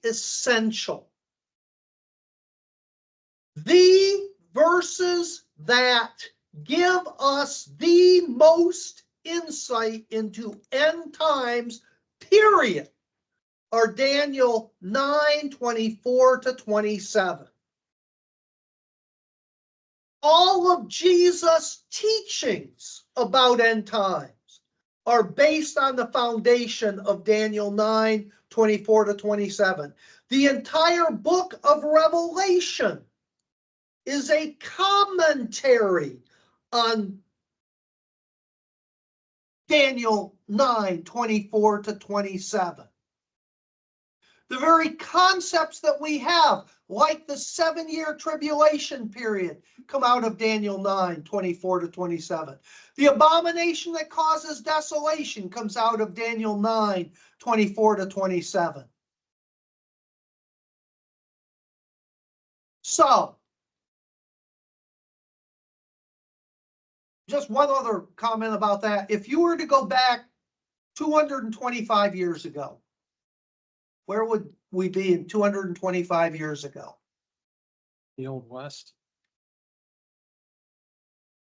essential. The verses that give us the most insight into end times, period, are Daniel 9:24-27. All of Jesus' teachings about end times are based on the foundation of Daniel 9:24-27. The entire book of Revelation is a commentary on Daniel 9:24-27. The very concepts that we have, like the 7-year tribulation period, come out of Daniel 9:24-27. The abomination that causes desolation comes out of Daniel 9:24-27. So, just one other comment about that. If you were to go back 225 years ago, where would we be in 225 years ago? The Old West.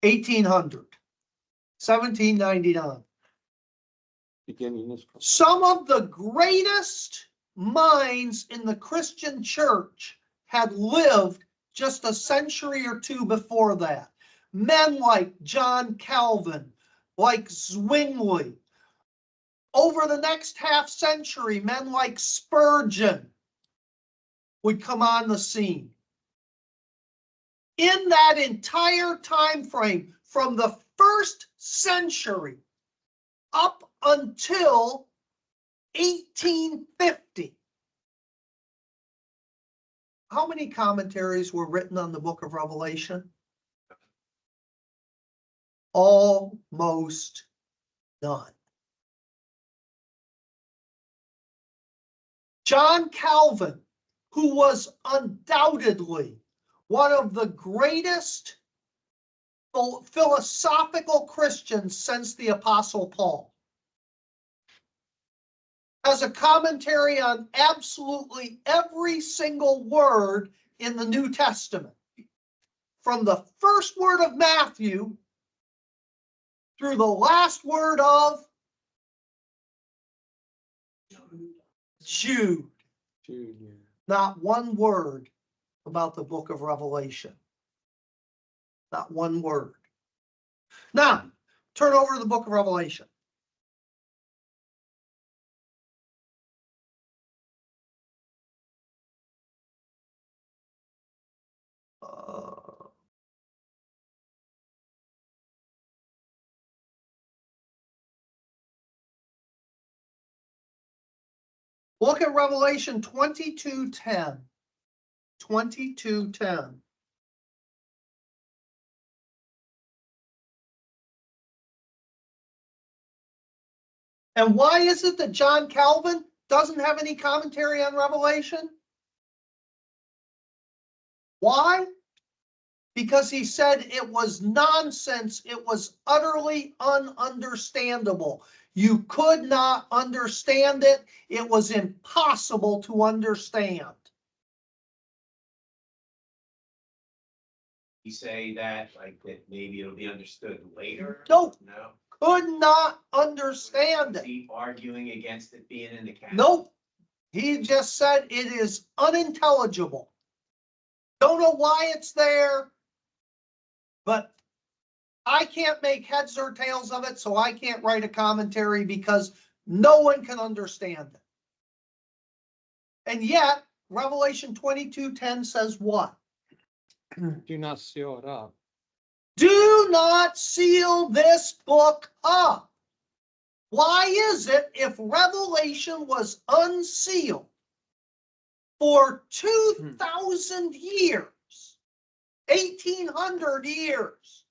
1800, 1799. Beginning this. Some of the greatest minds in the Christian church had lived just a century or two before that. Men like John Calvin, like Zwingli. Over the next half century, men like Spurgeon would come on the scene. In that entire time frame, from the first century up until 1850, how many commentaries were written on the book of Revelation? Almost none. John Calvin, who was undoubtedly one of the greatest philosophical Christians since the Apostle Paul, has a commentary on absolutely every single word in the New Testament, from the first word of Matthew through the last word of Jude. Not one word about the book of Revelation. Not one word. Now, turn over to the book of Revelation. Look at Revelation 22:10. 22:10. And why is it that John Calvin doesn't have any commentary on Revelation? Why? Because he said it was nonsense. It was utterly ununderstandable. You could not understand it. It was impossible to understand. You say that, like, that maybe it'll be understood later? Nope. No. Could not understand Is it. he arguing against it being in the canon? Nope. He just said it is unintelligible. Don't know why it's there, but I can't make heads or tails of it, so I can't write a commentary because no one can understand it. And yet, Revelation 22:10 says what? Do not seal it up. Do not seal this book up. Why is it, if Revelation was unsealed for 2,000 years, 1,800 years,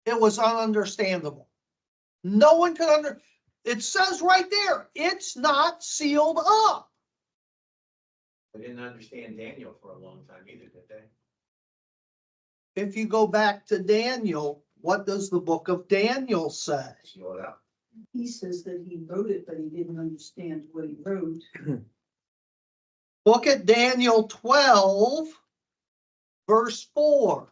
it was ununderstandable? No one could it says right there, it's not sealed up. They didn't understand Daniel for a long time either, did they? If you go back to Daniel, what does the book of Daniel say? Seal it up. He says that he wrote it, but he didn't understand what he wrote. Look at Daniel 12, verse 4.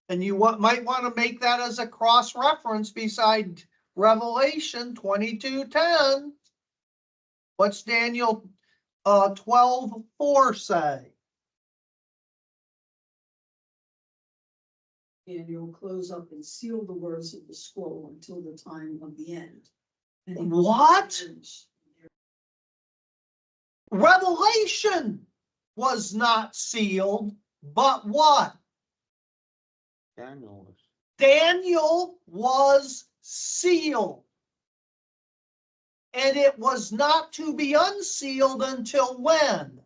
And you might want to make that as a cross-reference beside Revelation 22:10. What's Daniel 12:4 say? And you'll close up and seal the words of the scroll until the time of the end. And he What? words. Revelation was not sealed, but what? Daniel was. Daniel was sealed. And it was not to be unsealed until when?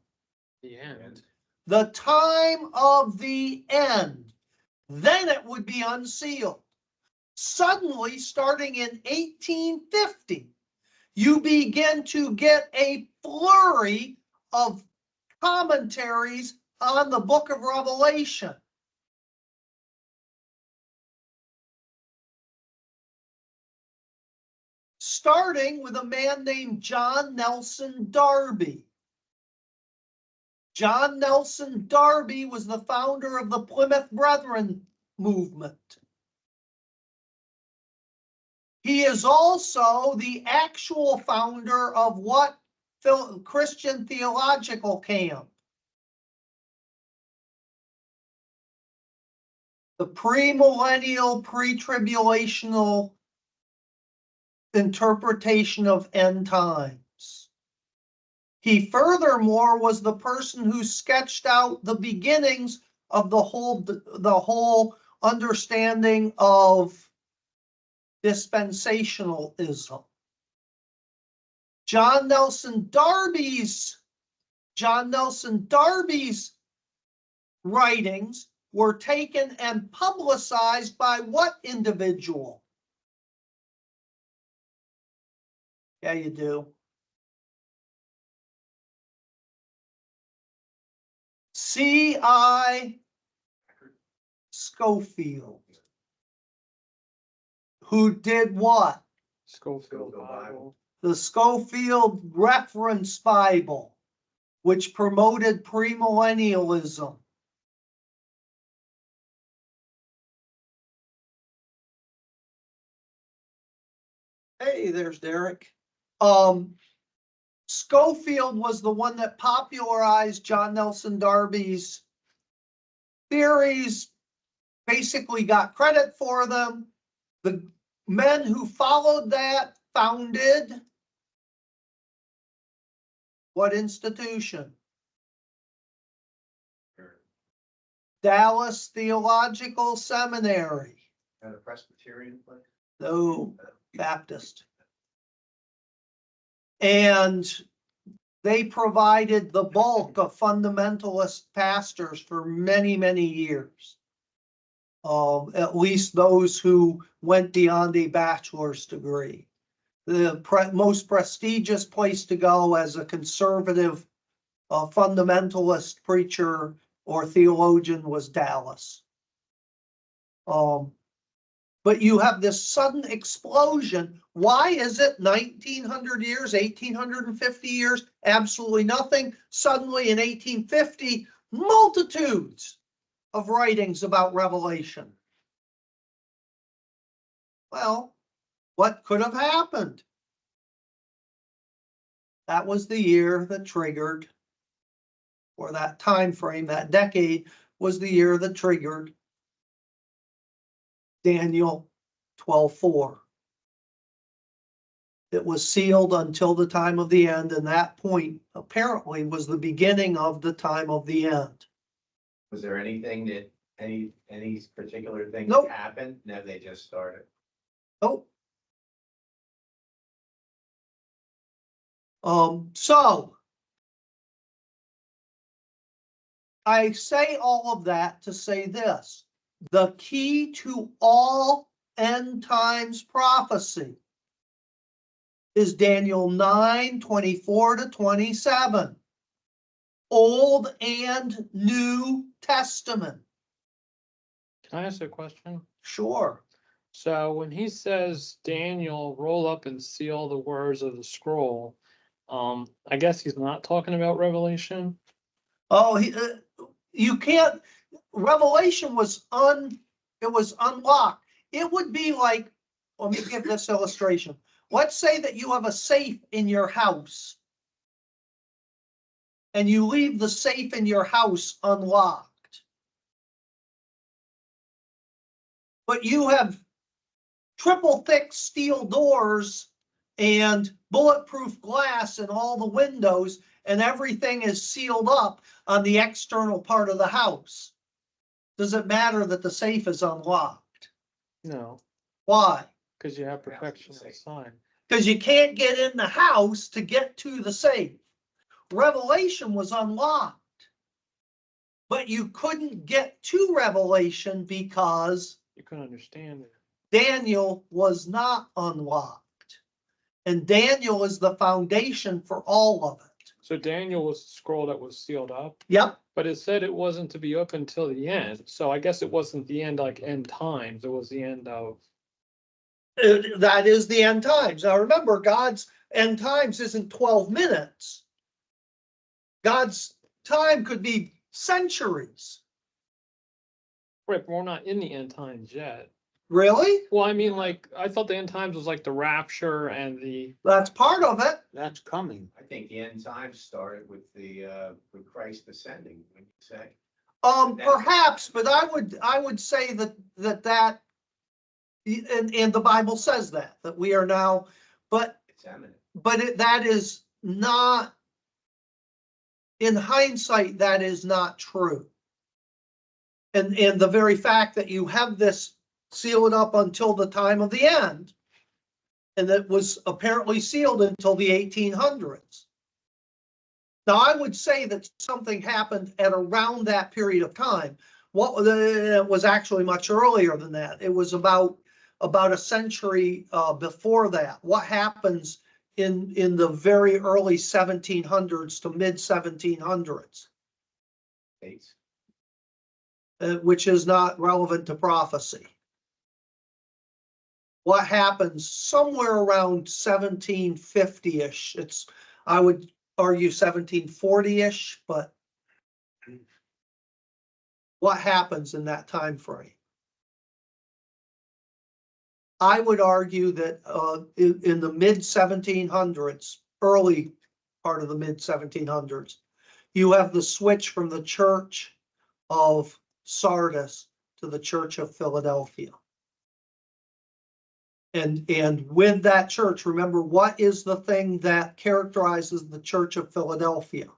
The end. The time of the end. Then it would be unsealed. Suddenly, starting in 1850, you begin to get a flurry of commentaries on the book of Revelation. Starting with a man named John Nelson Darby. John Nelson Darby was the founder of the Plymouth Brethren movement. He is also the actual founder of what Christian theological camp? The premillennial, pre-tribulational interpretation of end times. He furthermore was the person who sketched out the beginnings of the whole understanding of dispensationalism. John Nelson Darby's writings were taken and publicized by what individual? Yeah, you do. C.I. Schofield. Who did what? Schofield Bible. The Schofield Reference Bible, which promoted premillennialism. Hey, there's Derek. Schofield was the one that popularized John Nelson Darby's theories, basically got credit for them. The men who followed that founded what institution? Dallas Theological Seminary. And a Presbyterian place? No, Baptist. And they provided the bulk of fundamentalist pastors for many, many years. At least those who went beyond a bachelor's degree. The most prestigious place to go as a conservative fundamentalist preacher or theologian was Dallas. But you have this sudden explosion. Why is it 1900 years, 1850 years, absolutely nothing? Suddenly in 1850, multitudes of writings about Revelation. Well, what could have happened? That was the year that triggered, or that time frame, that decade was the year that triggered Daniel 12:4. It was sealed until the time of the end, and that point apparently was the beginning of the time of the end. Was there anything that, any particular thing Nope. that happened? No, they just started. Oh. So I say all of that to say this: the key to all end times prophecy is Daniel 9:24-27, Old and New Testament. Can I ask a question? Sure. So when he says Daniel, roll up and seal the words of the scroll, I guess he's not talking about Revelation. Oh, you can't, Revelation was it was unlocked. It would be like, let me give this illustration. Let's say that you have a safe in your house and you leave the safe in your house unlocked. But you have triple thick steel doors and bulletproof glass in all the windows, and everything is sealed up on the external part of the house. Does it matter that the safe is unlocked? No, Why? because you have protection inside. Because you can't get in the house to get to the safe. Revelation was unlocked, but you couldn't get to Revelation because You couldn't understand it. Daniel was not unlocked. And Daniel is the foundation for all of it. So Daniel was the scroll that was sealed up, Yep. but it said it wasn't to be open until the end. So I guess it wasn't the end like end times. It was the end of. That is the end times. Now remember, God's end times isn't 12 minutes. God's time could be centuries. Right, but we're not in the end times yet. Really? Well, I mean, like, I thought the end times was like the rapture and the. That's part of it. That's coming. I think the end times started with with Christ ascending, when you say. Perhaps, but I would say that and the Bible says that we are now, but It's eminent. that is not, in hindsight, that is not true. And the very fact that you have this sealed up until the time of the end, and that was apparently sealed until the 1800s. Now, I would say that something happened at around that period of time. It was actually much earlier than that. It was about a century before that. What happens in the very early 1700s to mid 1700s, States. which is not relevant to prophecy. What happens somewhere around 1750-ish? I would argue 1740-ish, but what happens in that time frame? I would argue that in the mid 1700s, early part of the mid 1700s, you have the switch from the Church of Sardis to the Church of Philadelphia. And with that church, remember, what is the thing that characterizes the Church of Philadelphia?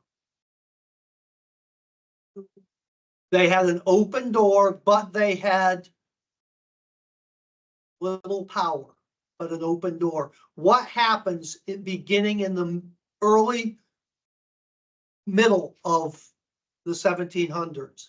They had an open door, but they had little power, but an open door. What happens beginning in the early middle of the 1700s?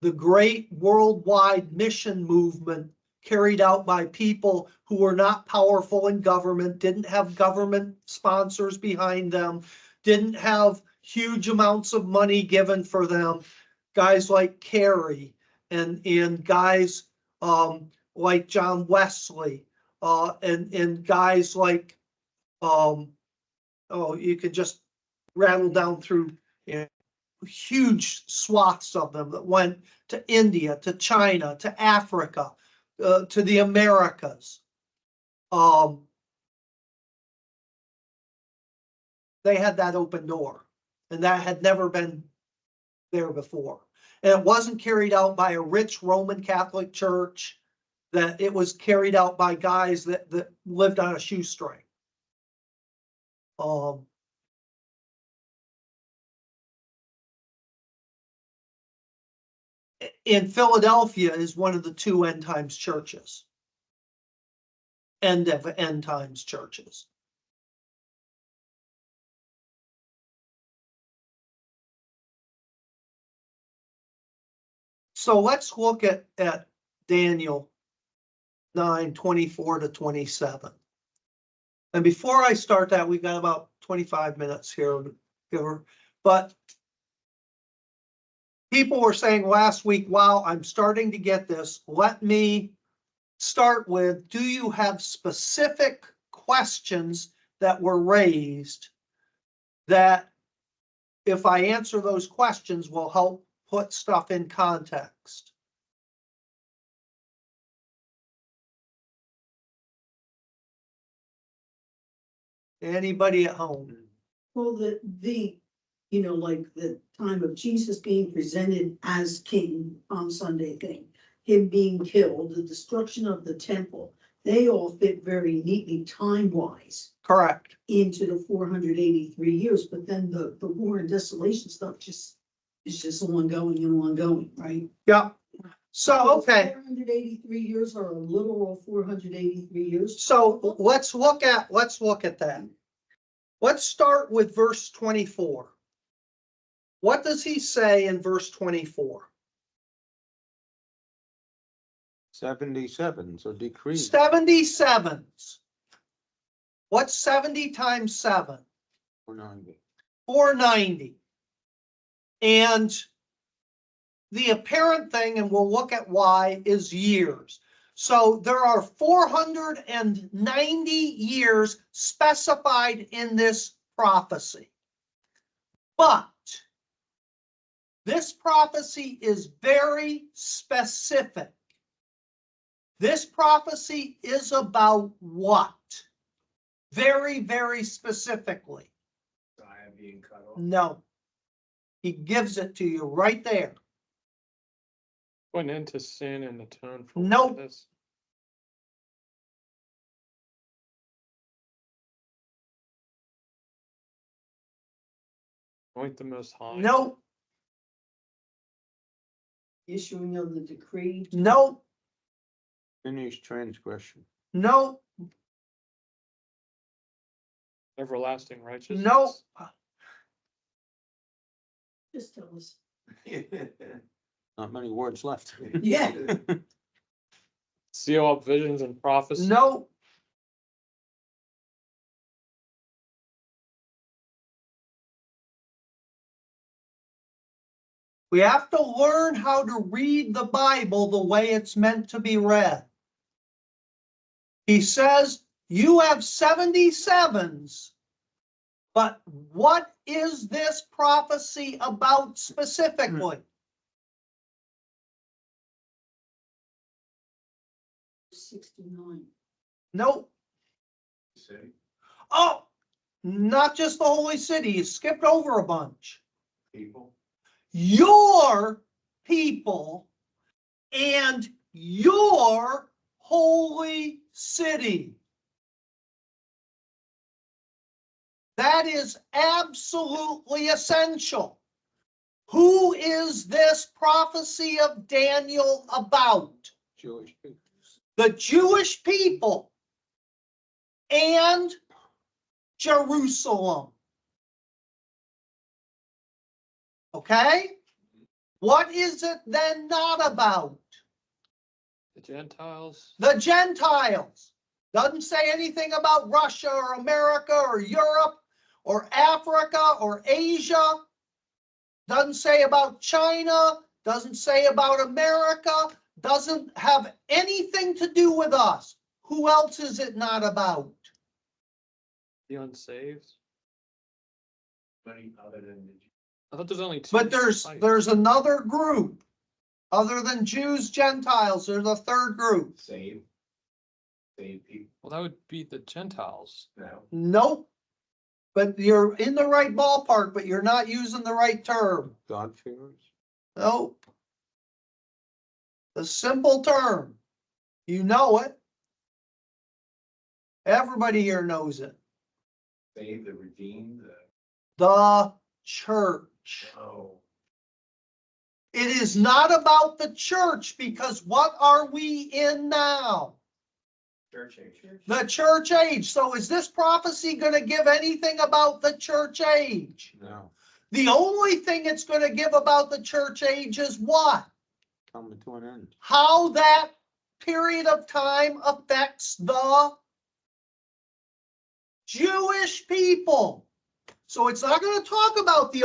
The great worldwide mission movement carried out by people who were not powerful in government, didn't have government sponsors behind them, didn't have huge amounts of money given for them. Guys like Carey and guys like John Wesley and guys like, you could just rattle down through, huge swaths of them that went to India, to China, to Africa, to the Americas. They had that open door, and that had never been there before. And it wasn't carried out by a rich Roman Catholic church, that it was carried out by guys that lived on a shoestring. In Philadelphia is one of the two end times churches. End of end times churches. So let's look at Daniel 9:24 to 27. And before I start that, we've got about 25 minutes here. But people were saying last week, wow, I'm starting to get this. Let me start with, do you have specific questions that were raised that if I answer those questions, will help put stuff in context. Anybody at home? Well, you know, like the time of Jesus being presented as king on Sunday thing, him being killed, the destruction of the temple, they all fit very neatly time-wise Correct. into the 483 years, but then the war and desolation stuff is just ongoing and ongoing, right? Yeah. So, okay. 483 years are a literal 483 years. So let's look at that. Let's start with verse 24. What does he say in verse 24? 77, so decrease. 77s. What's 70 times 7? 490. 490. And the apparent thing, and we'll look at why, is years. So there are 490 years specified in this prophecy. But this prophecy is very specific. This prophecy is about what? Very, very specifically. Messiah being cut off. No. He gives it to you right there. Went into sin and atone for Nope. this. Point the Most High. No, Issuing of the decree. no, Finished transgression. no, Everlasting righteousness. no. Just tell us. Not many words left. Yeah. Seal up visions and prophecies. No. We have to learn how to read the Bible the way it's meant to be read. He says, you have 77s, but what is this prophecy about specifically? 69. Nope. City, Oh, not just the holy city. You skipped over a bunch. people, Your people and your holy city. That is absolutely essential. Who is this prophecy of Daniel about? Jewish people. The Jewish people and Jerusalem. Okay? What is it then not about? The Gentiles. The Gentiles. Doesn't say anything about Russia or America or Europe or Africa or Asia. Doesn't say about China. Doesn't say about America. Doesn't have anything to do with us. Who else is it not about? The unsaved. money other than the. I thought there's only two. But there's another group. Other than Jews, Gentiles, there's a third group. Save people, Well, that would be the Gentiles. no, Nope. But you're in the right ballpark, but you're not using the right term. God-fearers. Nope. The simple term. You know it. Everybody here knows it. save the redeemed, The church. oh, It is not about the church, because what are we in now? church age. The church age. So is this prophecy going to give anything about the church age? No, The only thing it's going to give about the church age is what? coming to an end. How that period of time affects the Jewish people. So it's not going to talk about the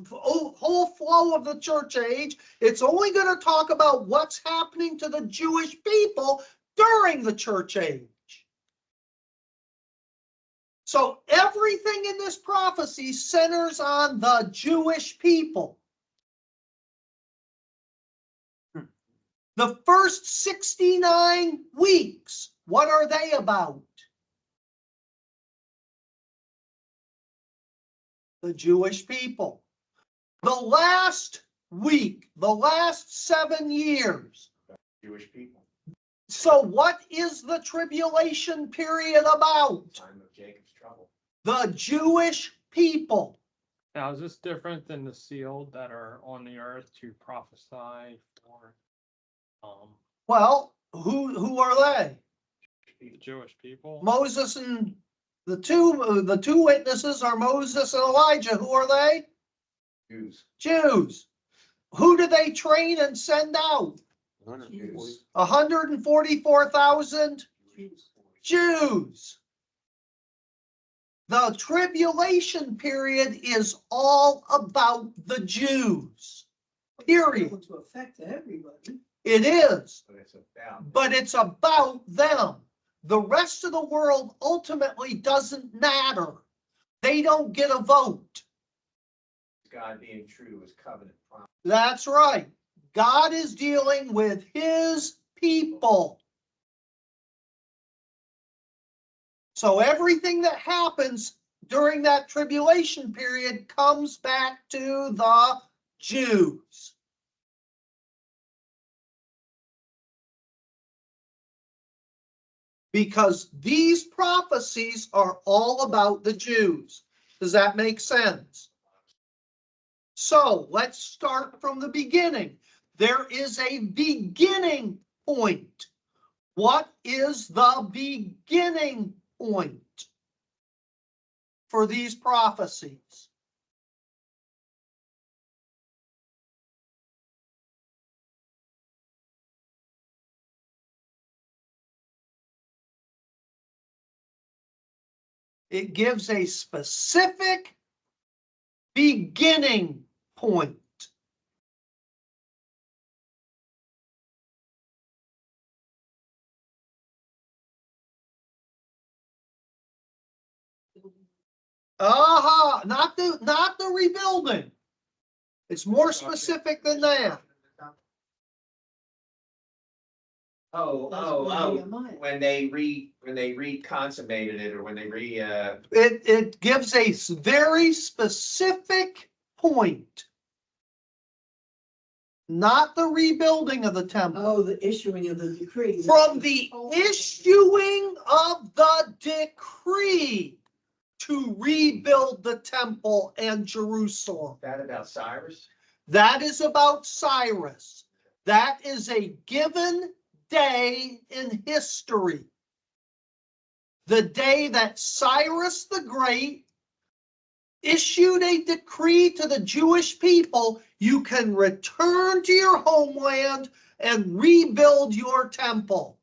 whole flow of the church age. It's only going to talk about what's happening to the Jewish people during the church age. So everything in this prophecy centers on the Jewish people. The first 69 weeks, what are they about? The Jewish people. The last week, the last 7 years. Jewish people, So what is the tribulation period about? time of Jacob's trouble. The Jewish people. Now, is this different than the sealed that are on the earth to prophesy for, Well, who are they? the Jewish people? Moses and the two witnesses are Moses and Elijah. Who are they? Jews. Jews. Who do they train and send out? 140. 144,000 Jews. The tribulation period is all about the Jews. Period. Going to affect everybody. It is, But it's about. but it's about them. The rest of the world ultimately doesn't matter. They don't get a vote. God being true to his covenant promise. That's right. God is dealing with his people. So everything that happens during that tribulation period comes back to the Jews. Because these prophecies are all about the Jews. Does that make sense? So let's start from the beginning. There is a beginning point. What is the beginning point for these prophecies? It gives a specific beginning point. Aha, not the rebuilding. It's more specific than that. When they reconsummated it, or when they It gives a very specific point. Not the rebuilding of the temple. Oh, the issuing of the decree. From the issuing of the decree to rebuild the temple and Jerusalem. that about Cyrus? That is about Cyrus. That is a given day in history. The day that Cyrus the Great issued a decree to the Jewish people, you can return to your homeland and rebuild your temple.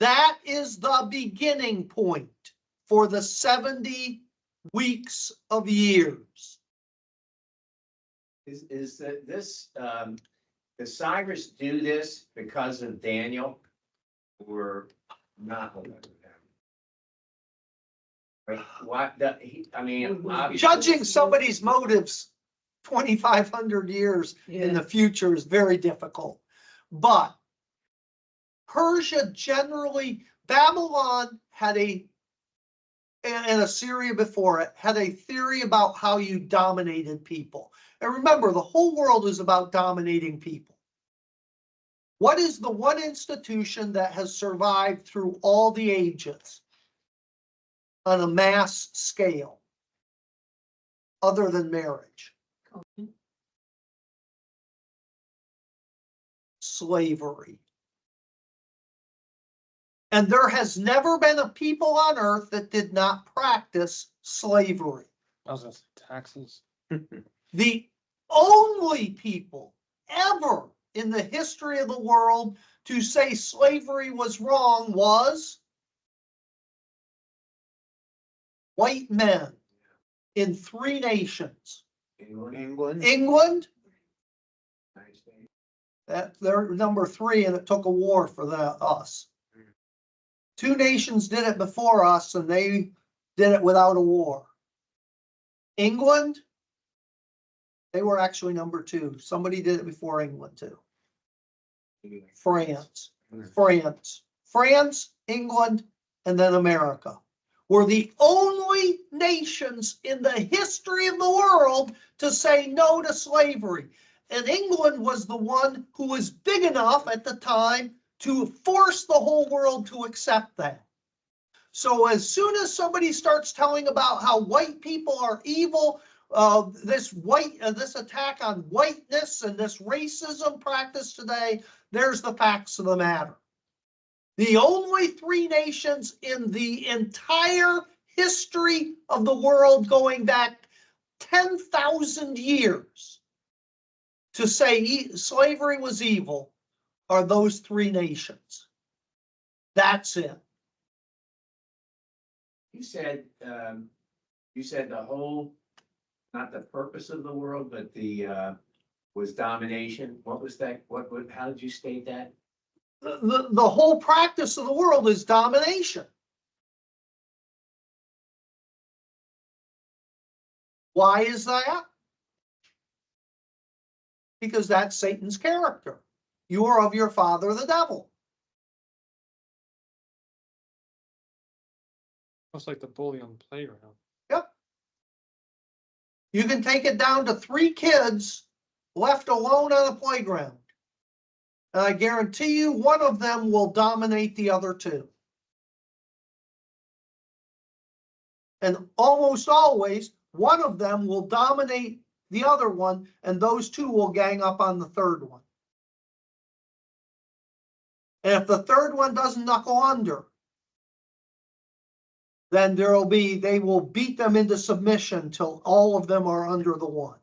That is the beginning point for the 70 weeks of years. Is that this, does Cyrus do this because of Daniel or not? What, I mean, obviously. Judging somebody's motives 2,500 years in the future is very difficult. But Persia generally, Babylon had and Assyria before it, had a theory about how you dominated people. And remember, the whole world is about dominating people. What is the one institution that has survived through all the ages on a mass scale, other than marriage? Slavery. And there has never been a people on earth that did not practice slavery. I was gonna say taxes. The only people ever in the history of the world to say slavery was wrong was white men in 3 nations. England. England, United States. they're number 3, and it took a war for us. Two nations did it before us and they did it without a war. England, they were actually number two. Somebody did it before England too. France, England, and then America were the only nations in the history of the world to say no to slavery. And England was the one who was big enough at the time to force the whole world to accept that. So as soon as somebody starts telling about how white people are evil, this attack on whiteness and this racism practice today, there's the facts of the matter. The only three nations in the entire history of the world going back 10,000 years to say slavery was evil are those three nations. That's it. You said the whole, not the purpose of the world, but the, was domination. What was that? How did you state that? The whole practice of the world is domination. Why is that? Because that's Satan's character. You are of your father, the devil. Almost like the bully on the playground. Yep. You can take it down to 3 kids left alone on a playground. And I guarantee you one of them will dominate the other 2. And almost always, one of them will dominate the other one, and those 2 will gang up on the third one. And if the third one doesn't knuckle under, then they will beat them into submission till all of them are under the one.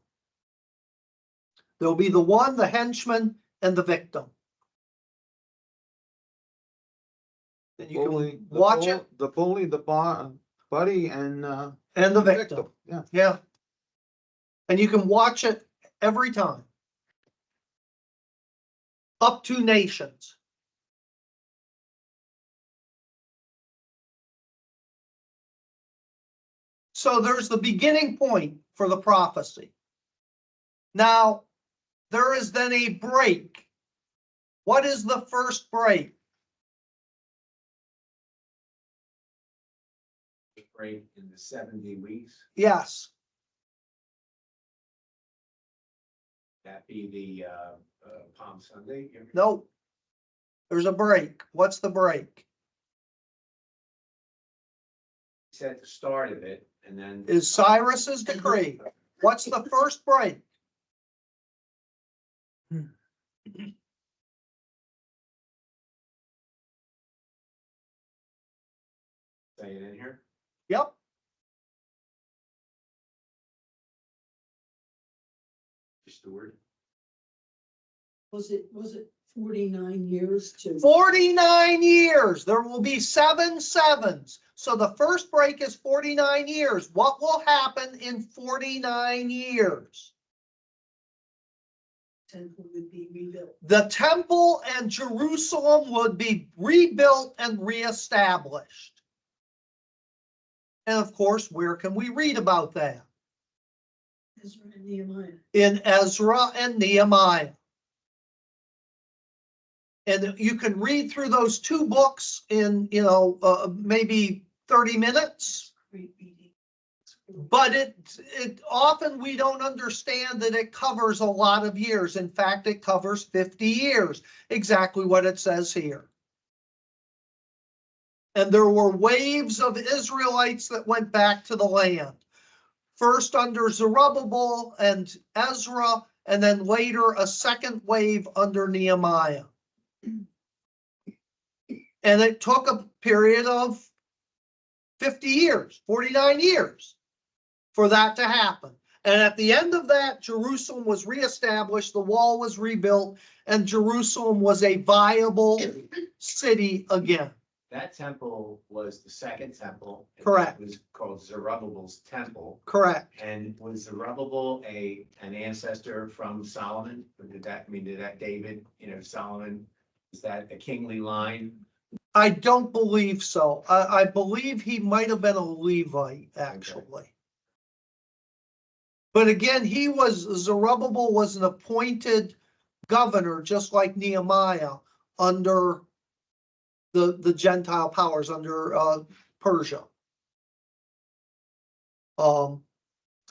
There'll be the one, the henchman, and the victim. And you can watch it. The bully, the buddy, and The victim. Yeah. Yeah. And you can watch it every time. Up to nations. So there's the beginning point for the prophecy. Now, there is then a break. What is the first break? Break in the 70 weeks. Yes. That be the Palm Sunday. No. There's a break. What's the break? Said the start of it, and then Is Cyrus's decree. What's the first break? say it in here. Yep. Just the word. Was it 49 years to? 49 years. There will be 7 sevens. So the first break is 49 years. What will happen in 49 years? Temple would be rebuilt. The temple and Jerusalem would be rebuilt and reestablished. And of course, where can we read about that? Ezra and Nehemiah. In Ezra and Nehemiah. And you can read through those 2 books in, maybe 30 minutes. Great reading. But it often we don't understand that it covers a lot of years. In fact, it covers 50 years, exactly what it says here. And there were waves of Israelites that went back to the land. First under Zerubbabel and Ezra, and then later a second wave under Nehemiah. And it took a period of 50 years, 49 years for that to happen. And at the end of that, Jerusalem was reestablished, the wall was rebuilt, and Jerusalem was a viable city again. That temple was the second temple. Correct. It was called Zerubbabel's temple. Correct. And was Zerubbabel an ancestor from Solomon? Or did that David, Solomon, is that a kingly line? I don't believe so. I believe he might have been a Levite, actually. But again, Zerubbabel was an appointed governor, just like Nehemiah, under the Gentile powers, under Persia.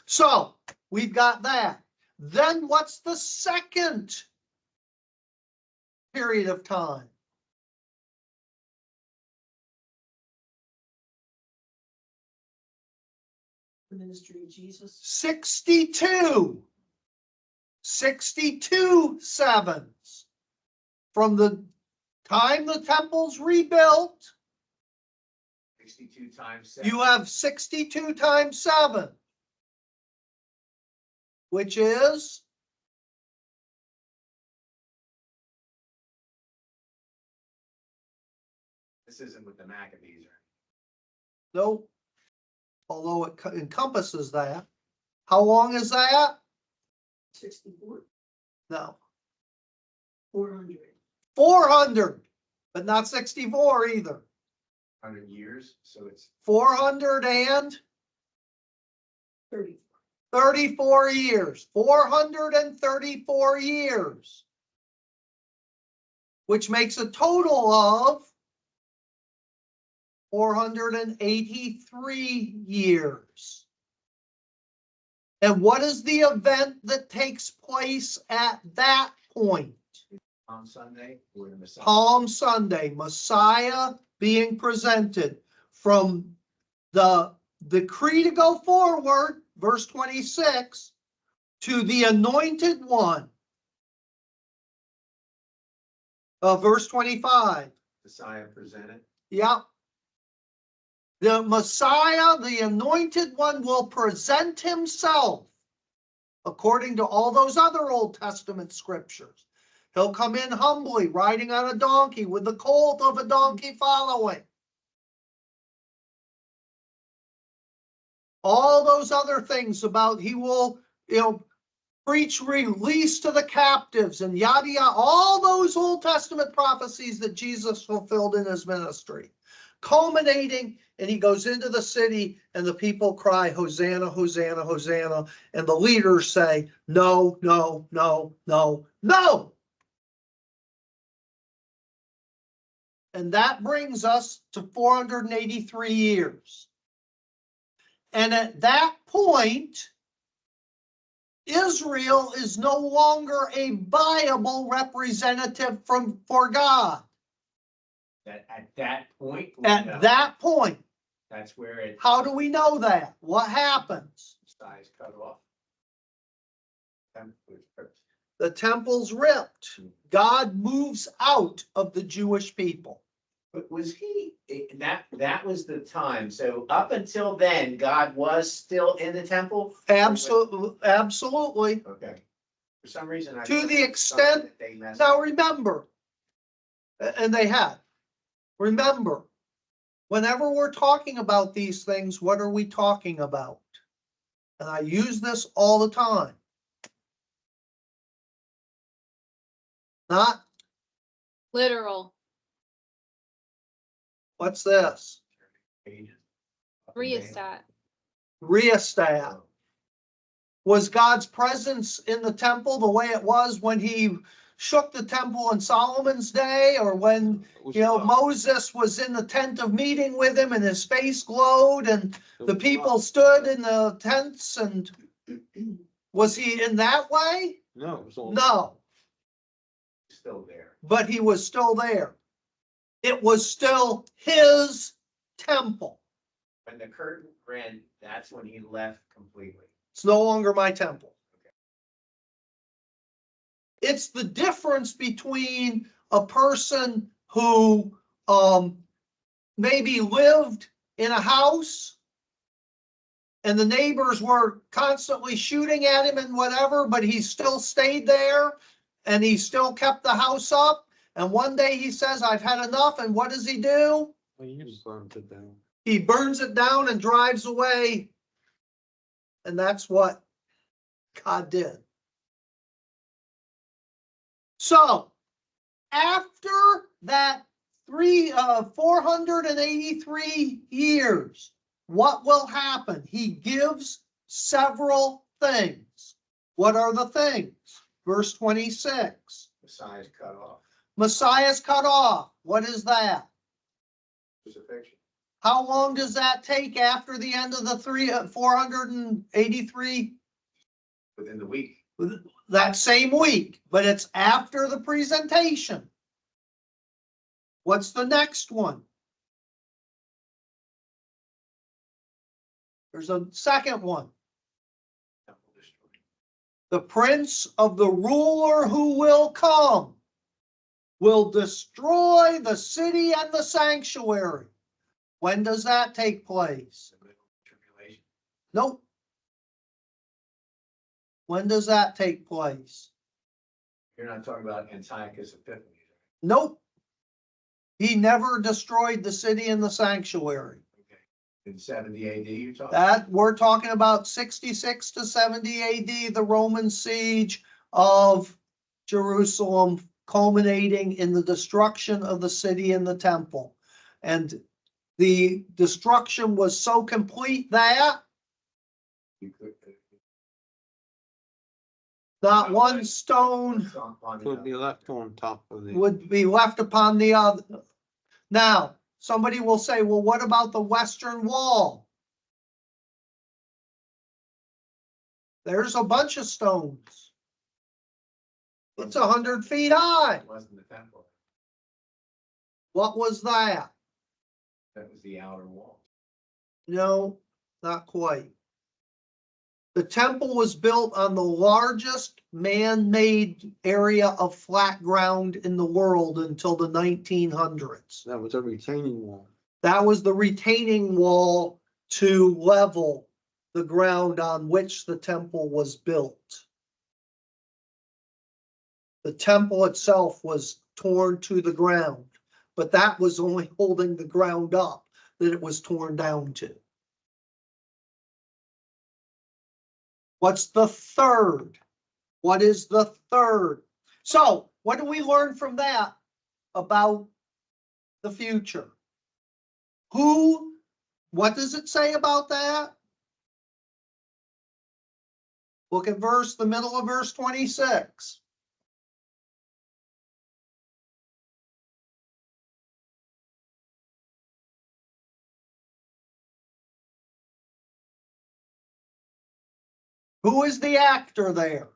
So we've got that. Then what's the second period of time? The ministry of Jesus. 62. 62 sevens. From the time the temple's rebuilt, 62 times 7. you have 62 times 7, which is This isn't with the Maccabees, right? nope. Although it encompasses that. How long is that? 64, No. 400. 400, but not 64 either. 100 years, so it's 434 30. years. 434 years. Which makes a total of 483 years. And what is the event that takes place at that point? Palm Sunday or the Messiah. Palm Sunday, Messiah being presented from the decree to go forward, verse 26, to the anointed one, verse 25. Messiah presented. Yep. The Messiah, the anointed one, will present himself according to all those other Old Testament scriptures. He'll come in humbly, riding on a donkey with the colt of a donkey following. All those other things about he will, preach release to the captives and yada yada, all those Old Testament prophecies that Jesus fulfilled in his ministry, culminating, and he goes into the city and the people cry, Hosanna, Hosanna, Hosanna, and the leaders say, no, no, no, no, no. And that brings us to 483 years. And at that point, Israel is no longer a viable representative for God. At that point. At that point. That's where it. How do we know that? What happens? Messiah's cut off. The temple's ripped. God moves out of the Jewish people. But was that was the time. So up until then, God was still in the temple? Absolutely, absolutely. Okay. For some reason, To the extent, that they messed now up. remember, and they had, remember, whenever we're talking about these things, what are we talking about? And I use this all the time. Not, Literal. what's this? Rheostat. Rheostat. Was God's presence in the temple the way it was when he shook the temple in Solomon's day, or when, Moses was in the tent of meeting with him and his face glowed and the people stood in the tents, and was he in that way? No, it was all. No, Still there. but he was still there. It was still his temple. When the curtain rent, that's when he left completely. It's no longer my temple. It's the difference between a person who maybe lived in a house and the neighbors were constantly shooting at him and whatever, but he still stayed there and he still kept the house up. And one day he says, I've had enough. And what does he do? He burnt it down. He burns it down and drives away. And that's what God did. So after that 483 years, what will happen? He gives several things. What are the things? Verse 26. Messiah's cut off. Messiah's cut off. What is that? Crucifixion. How long does that take after the end of the 483? Within the week. That same week, but it's after the presentation. What's the next one? There's a second one. Temple destroyed. The prince of the ruler who will come will destroy the city and the sanctuary. When does that take place? The middle of tribulation. Nope. When does that take place? You're not talking about Antiochus Epiphanes. Nope. He never destroyed the city and the sanctuary. Okay. In 70 AD, you're talking? That we're talking about 66 to 70 AD, the Roman siege of Jerusalem, culminating in the destruction of the city and the temple. And the destruction was so complete that You could. not one stone Could be left on top of the. would be left upon the other. Now, somebody will say, well, what about the Western Wall? There's a bunch of stones. It's 100 feet high. It wasn't the temple. What was that? That was the outer wall. No, not quite. The temple was built on the largest man-made area of flat ground in the world until the 1900s. That was a retaining wall. That was the retaining wall to level the ground on which the temple was built. The temple itself was torn to the ground, but that was only holding the ground up that it was torn down to. What's the third? What is the third? So what do we learn from that about the future? What does it say about that? Look at the middle of verse 26. Who is the actor there?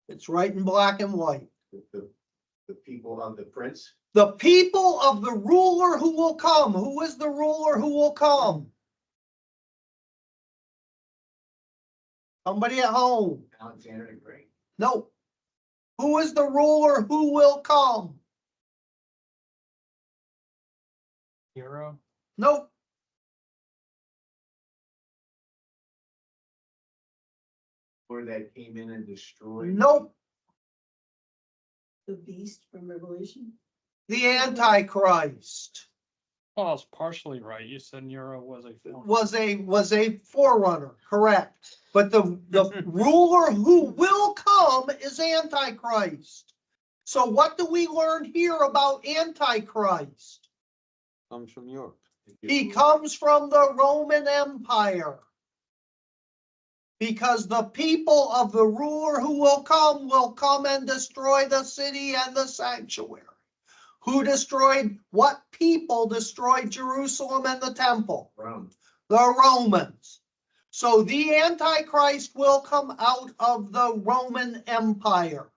It's right in black and white. The people of the prince. The people of the ruler who will come. Who is the ruler who will come? Somebody at home. Alexander the Great. No. Who is the ruler who will come? Hero. Nope. Or that came in and destroyed. Nope. The beast from Revelation. The Antichrist Oh, it's partially right. You said Nero was a. was a forerunner, correct? But the ruler who will come is Antichrist. So what do we learn here about Antichrist? Comes from Europe. He comes from the Roman Empire. Because the people of the ruler who will come and destroy the city and the sanctuary. Who destroyed, what people destroyed Jerusalem and the temple? Rome. The Romans. So the Antichrist will come out of the Roman Empire.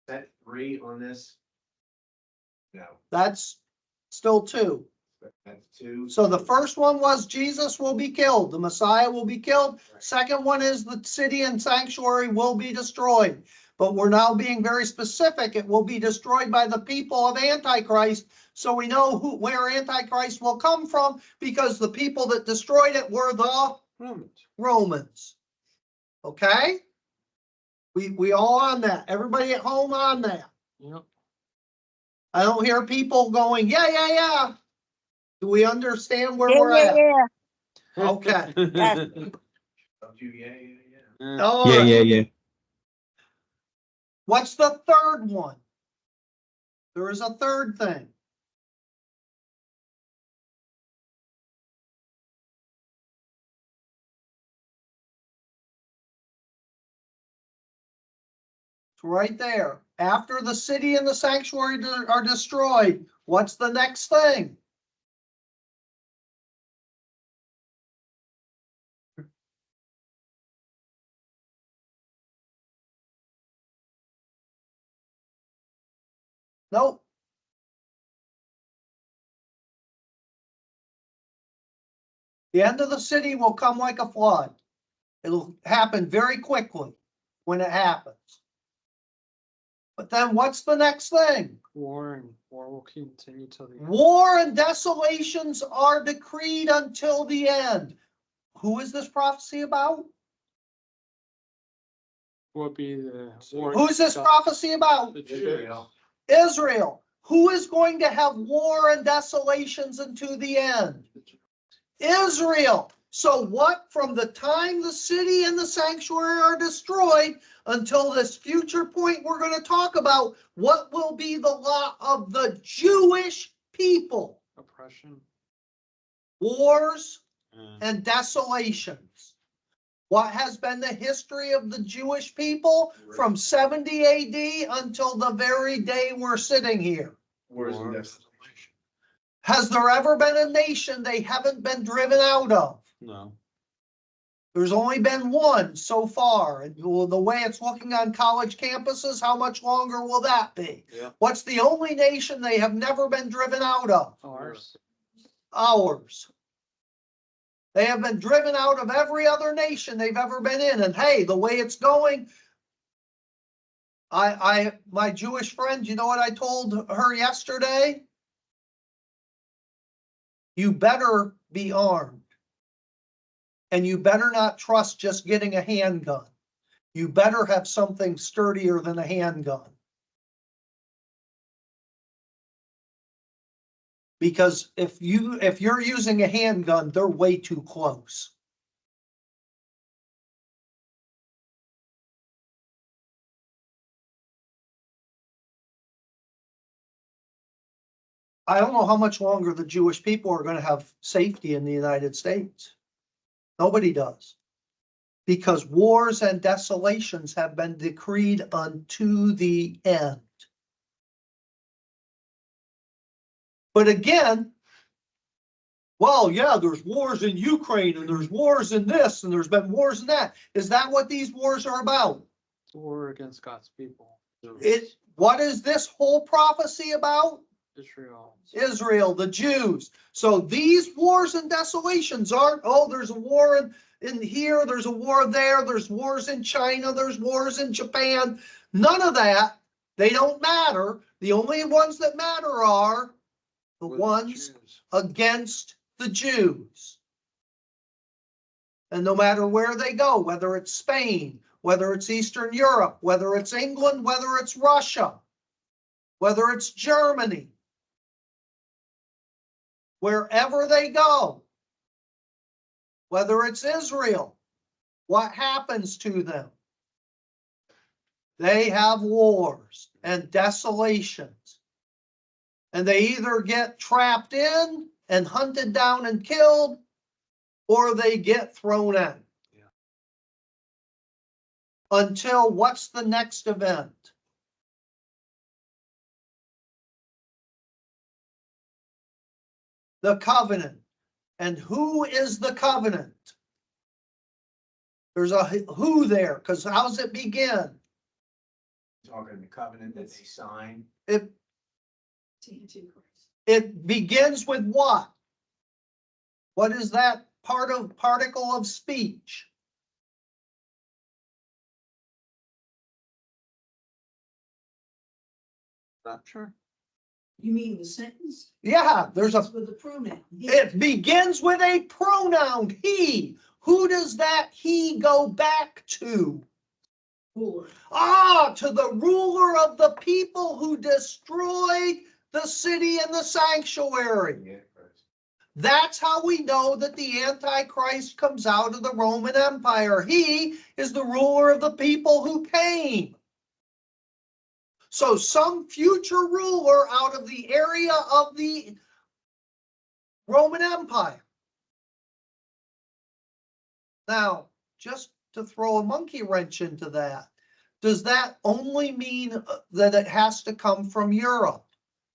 Is that 3 on this? No, That's still 2. that's 2. So the first one was Jesus will be killed. The Messiah will be killed. Second one is the city and sanctuary will be destroyed. But we're now being very specific. It will be destroyed by the people of Antichrist. So we know where Antichrist will come from because the people that destroyed it were the Romans. Okay? We all on that. Everybody at home on that. Yep. I don't hear people going, yeah, yeah, yeah. Do we understand where Yeah, we're yeah, at? yeah. Okay. Yes. Don't you, yeah, yeah, yeah. Yeah. All Yeah, right. yeah, yeah. What's the third one? There is a third thing. It's right there. After the city and the sanctuary are destroyed, what's the next thing? Nope. The end of the city will come like a flood. It'll happen very quickly when it happens. But then what's the next thing? War will continue till the end. War and desolations are decreed until the end. Who is this prophecy about? Will be the war. Who's this prophecy about? The Jews. Israel. Israel. Who is going to have war and desolations unto the end? Israel. So what, from the time the city and the sanctuary are destroyed until this future point we're going to talk about, what will be the lot of the Jewish people? Oppression. Wars Yeah. and desolations. What has been the history of the Jewish people from 70 AD until the very day we're sitting here? Wars and War. desolation. Has there ever been a nation they haven't been driven out of? No. There's only been one so far. And the way it's looking on college campuses, how much longer will that be? Yeah. What's the only nation they have never been driven out of? Ours. Ours. They have been driven out of every other nation they've ever been in. And hey, the way it's going, my Jewish friend, you know what I told her yesterday? You better be armed. And you better not trust just getting a handgun. You better have something sturdier than a handgun. Because if you're using a handgun, they're way too close. I don't know how much longer the Jewish people are going to have safety in the United States. Nobody does. Because wars and desolations have been decreed unto the end. But again, well, yeah, there's wars in Ukraine and there's wars in this and there's been wars in that. Is that what these wars are about? War against God's people. What is this whole prophecy about? Israel. Israel, the Jews. So these wars and desolations aren't, oh, there's a war in here, there's a war there, there's wars in China, there's wars in Japan. None of that. They don't matter. The only ones that matter are the With ones Jews. against the Jews. And no matter where they go, whether it's Spain, whether it's Eastern Europe, whether it's England, whether it's Russia, whether it's Germany, wherever they go, whether it's Israel, what happens to them? They have wars and desolations. And they either get trapped in and hunted down and killed, or they get thrown in. Yeah. Until what's the next event? The covenant. And who is the covenant? There's a who there, because how's it begin? Talking the covenant that they signed. It begins with what? What is that particle of speech? Rapture? You mean the sentence? Yeah, there's a, It's with the pronoun. he. it begins with a pronoun, he. Who does that he go back to? Ruler. To the ruler of the people who destroyed the city and the sanctuary. Yeah, Chris. That's how we know that the Antichrist comes out of the Roman Empire. He is the ruler of the people who came. So some future ruler out of the area of the Roman Empire. Now, just to throw a monkey wrench into that, does that only mean that it has to come from Europe?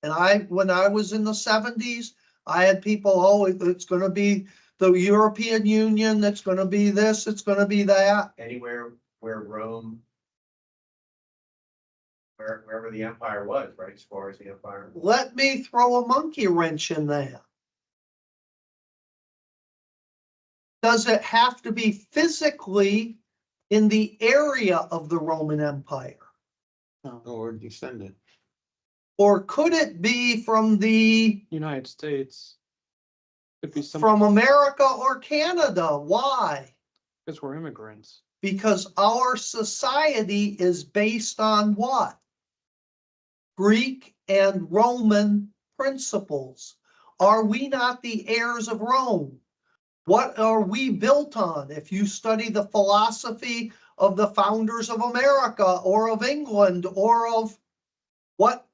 And when I was in the 70s, I had people, oh, it's going to be the European Union, it's going to be this, it's going to be that. Anywhere where Rome, wherever the empire was, right, as far as the empire. Let me throw a monkey wrench in there. Does it have to be physically in the area of the Roman Empire? Or descendant. Or could it be from the United States. Could be some, from America or Canada? Why? because we're immigrants. Because our society is based on what? Greek and Roman principles. Are we not the heirs of Rome? What are we built on? If you study the philosophy of the founders of America or of England or of what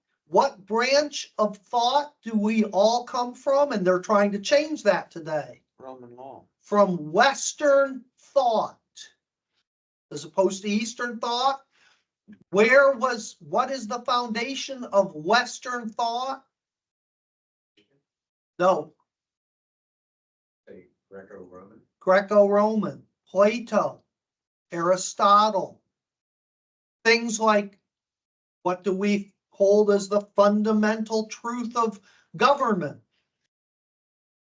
branch of thought do we all come from? And they're trying to change that today. Roman law. From Western thought as opposed to Eastern thought. What is the foundation of Western thought? No, Say Greco-Roman. Greco-Roman, Plato, Aristotle. Things like, what do we hold as the fundamental truth of government?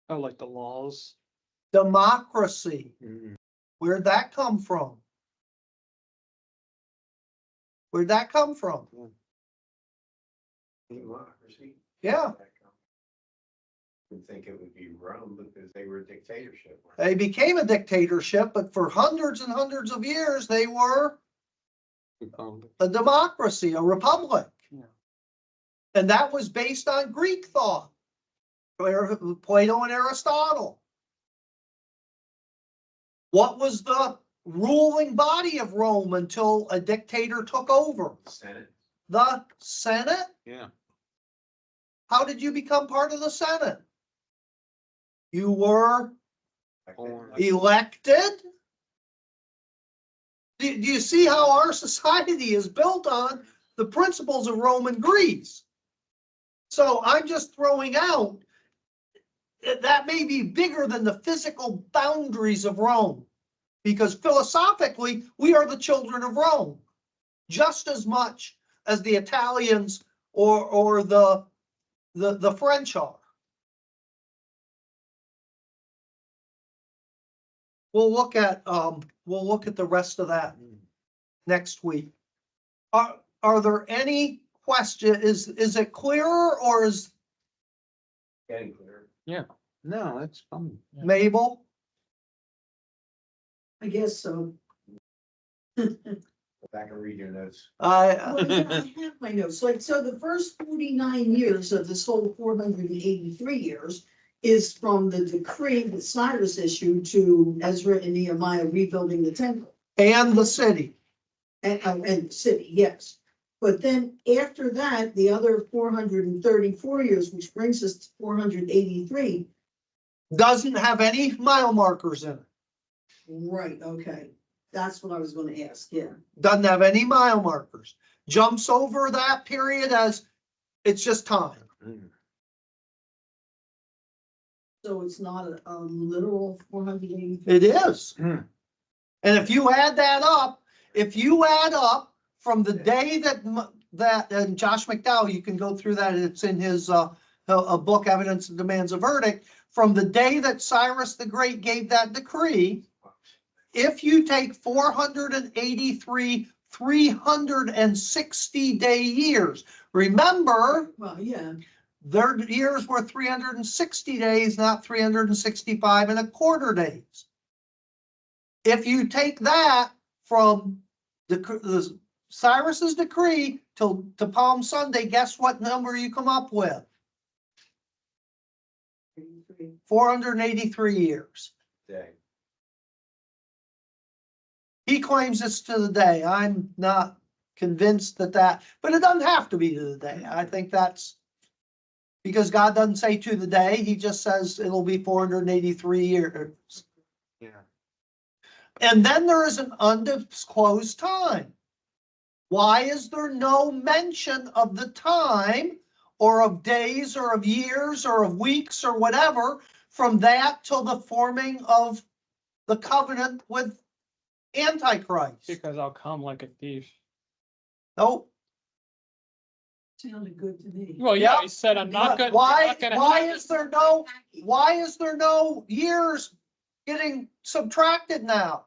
Oh, like the laws. Democracy. Mhm. Where'd that come from? Where'd that come from? Democracy. Yeah, I would think it would be Rome because they were a dictatorship. weren't they became a dictatorship, but for hundreds and hundreds of years, they were Republic. a democracy, a republic. Yeah. And that was based on Greek thought, Plato and Aristotle. What was the ruling body of Rome until a dictator took over? The Senate. The Senate? Yeah. How did you become part of the Senate? You were Born. elected? Do you see how our society is built on the principles of Rome and Greece? So I'm just throwing out that may be bigger than the physical boundaries of Rome, because philosophically, we are the children of Rome, just as much as the Italians or the French are. We'll look at the rest of that next week. Are there any questions? Is it clearer, or is Getting clear. No, that's fine. Mabel? I guess so. Go back and read your notes. Well, yeah, I have my notes, like, so the first 49 years of this whole 483 years is from the decree that Cyrus issued to Ezra and Nehemiah rebuilding the temple And the city. and the city, yes. But then after that, the other 434 years, which brings us to 483. Doesn't have any mile markers in it. Right, okay, that's what I was gonna ask, yeah. Doesn't have any mile markers. Jumps over that period as it's just time. Mm. So it's not a literal 483. It is. Hmm. And if you add that up, from the day that and Josh McDowell, you can go through that. It's in his a book, Evidence That Demands a Verdict. From the day that Cyrus the Great gave that decree, if you take 483 360-day years, remember, Well, yeah, their years were 360 days, not 365 and a quarter days. If you take that from the Cyrus's decree to Palm Sunday, guess what number you come up with? 483 years. Day. He claims it's to the day. I'm not convinced that, but it doesn't have to be to the day. I think that's because God doesn't say to the day. He just says it'll be 483 years. Yeah. And then there is an undisclosed time. Why is there no mention of the time or of days or of years or of weeks or whatever from that till the forming of the covenant with Antichrist? Because I'll come like a thief. Nope. Sounded good to me. Well, yeah, Yeah. he said, I'm not gonna. Why I'm not gonna- is there no years getting subtracted now?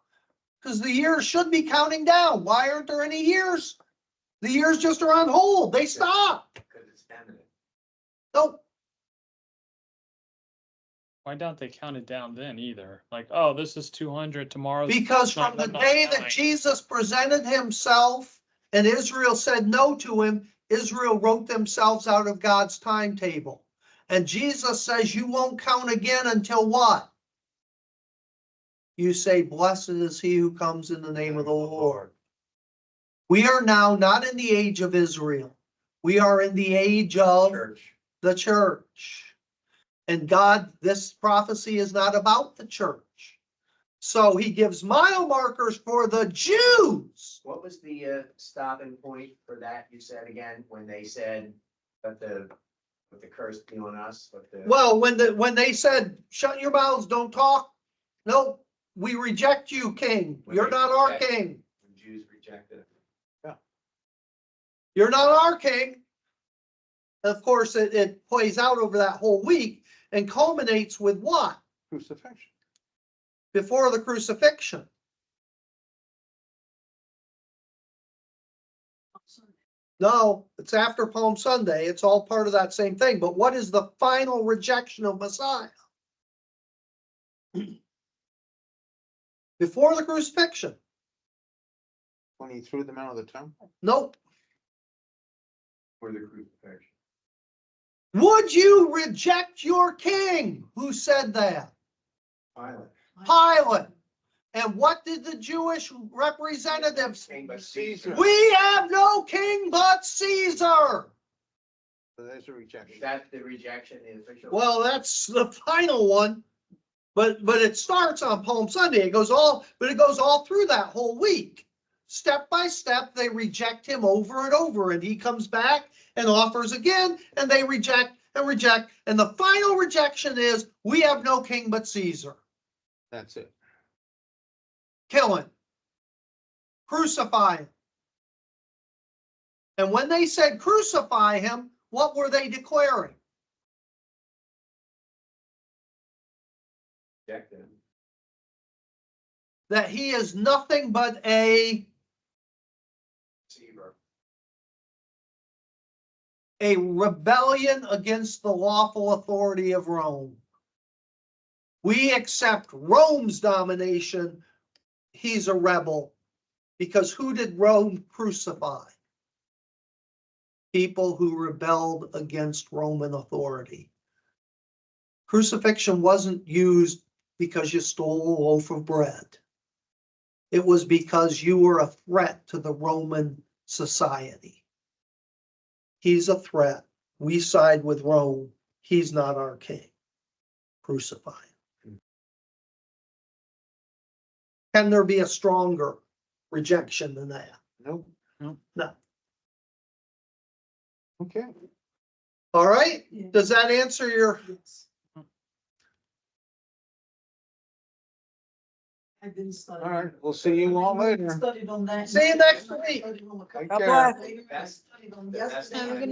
Because the years should be counting down. Why aren't there any years? The years just are on hold. They stop. Because it's eminent. Nope. Why don't they count it down then either? Like, oh, this is 200, tomorrow's. Because from the day that 999. Jesus presented himself and Israel said no to him, Israel wrote themselves out of God's timetable. And Jesus says you won't count again until what? You say, blessed is he who comes in the name of the Lord. We are now not in the age of Israel. We are in the age of Church. the church. And God, this prophecy is not about the church. So he gives mile markers for the Jews. What was the stopping point for that, you said again, when they said that the curse be on us, Well, when they said, shut your mouths, don't talk. No, we reject you, king. When You're they not our reject- king. when Jews rejected it. You're not our king. Of course, it plays out over that whole week and culminates with what? Crucifixion. Before the crucifixion. No, it's after Palm Sunday. It's all part of that same thing. But what is the final rejection of Messiah? Before the crucifixion. When he threw them out of the temple. Nope. For the crucifixion. Would you reject your king? Who said that? Pilate. Pilate. And what did the Jewish representatives? King but Caesar. We have no king but Caesar. So there's a Is rejection. that the rejection, the official? Well, that's the final one. But it starts on Palm Sunday. It goes all through that whole week. Step by step, they reject him over and over, and he comes back and offers again, and they reject and reject. And the final rejection is, we have no king but Caesar. That's it. Kill him. Crucify him. And when they said crucify him, what were they declaring? Rejected him. That he is nothing but a Deceiver. rebellion against the lawful authority of Rome. We accept Rome's domination. He's a rebel. Because who did Rome crucify? People who rebelled against Roman authority. Crucifixion wasn't used because you stole a loaf of bread. It was because you were a threat to the Roman society. He's a threat. We side with Rome. He's not our king. Crucify him. Can there be a stronger rejection than that? Nope. No. Okay. All right? Yeah. Does that answer your? Yes. I've been studying. All right. We'll see you all later. Studied on that. See you next week. Studied on a couple- Take care. Later, I That's- studied on that's- yesterday. Have a good